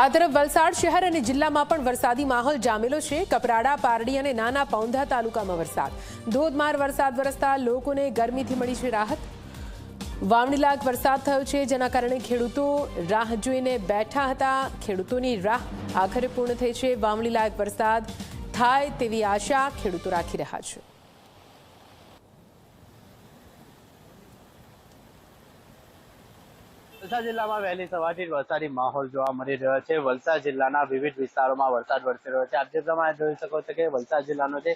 આ તરફ વલસાડ શહેર અને જિલ્લામાં પણ વરસાદી માહોલ જામેલો છે। કપરાડા, પારડી અને નાના પૌંધા તાલુકામાં વરસાદ, ધોધમાર વરસાદ વરસતા લોકોને ગરમીથી મળી છે રાહત। વાવણીલાયક વરસાદ થયો છે, જેના કારણે ખેડૂતો રાહ જોઈને બેઠા હતા। ખેડૂતોની રાહ આખરે પૂર્ણ થઈ છે। વાવણીલાયક વરસાદ થાય તેવી આશા ખેડૂતો રાખી રહ્યા છે। વલસાડ જિલ્લામાં વહેલી સવારથી વરસાદી માહોલ જોવા મળી રહ્યો છે। વલસાડ જિલ્લાના વિવિધ વિસ્તારોમાં વરસાદ વરસી રહ્યો છે। આપ જે પ્રમાણે જોઈ શકો છો કે વલસાડ જિલ્લાનો જે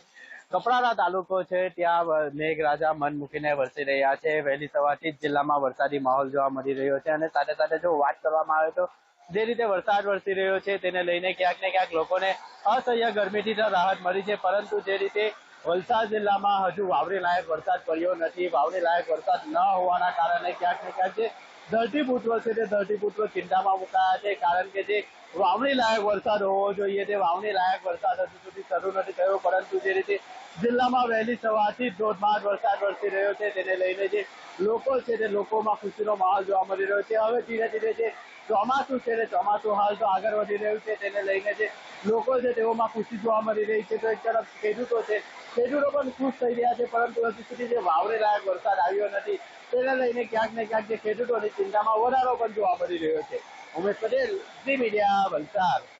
કપરાડા તાલુકો છે, ત્યાં મેઘરાજા મન મૂકીને વરસી રહ્યા છે। વહેલી સવારથી જ જિલ્લામાં વરસાદી માહોલ જોવા મળી રહ્યો છે અને સાથે સાથે જો વાત કરવામાં આવે તો જે રીતે વરસાદ વરસી રહ્યો છે તેને લઈને ક્યાંક ને ક્યાંક લોકોને અસહ્ય ગરમીથી રાહત મળી છે, પરંતુ જે રીતે વલસાડ જિલ્લામાં હજુ વાવણી લાયક વરસાદ પડ્યો નથી। વાવણી લાયક વરસાદ ન હોવાના કારણે ક્યાંક ને ક્યાંક જે ધરતીપુત્રો છે તે ધરતીપુત્રો ચિંતામાં મુકાયા છે, કારણ કે જે વાવણી લાયક વરસાદ હોવો જોઈએ તે વાવણી લાયક વરસાદ હજુ સુધી શરૂ નથી થયો, પરંતુ જે રીતે જિલ્લામાં વહેલી સવારથી ધોધમાર વરસાદ વરસી રહ્યો છે તેને લઈને જે લોકો છે તે લોકોમાં ખુશીનો માહોલ જોવા મળી રહ્યો છે। હવે ધીરે ધીરે જે ચોમાસું છે તે ચોમાસું હાલ તો આગળ વધી રહ્યું છે, તેને લઈને જે લોકો છે તેઓમાં ખુશી જોવા મળી રહી છે। તો એક તરફ ખેડૂતો છે, ખેડૂતો પણ ખુશ થઈ રહ્યા છે, પરંતુ હજુ સુધી જે વાવણી લાયક વરસાદ આવ્યો નથી તેને લઈને ક્યાંક ને ક્યાંક જે ખેડૂતોની ચિંતામાં વધારો પણ જોવા મળી રહ્યો છે। ઉમેશ પટેલ, ઝી મીડિયા, વલસાડ।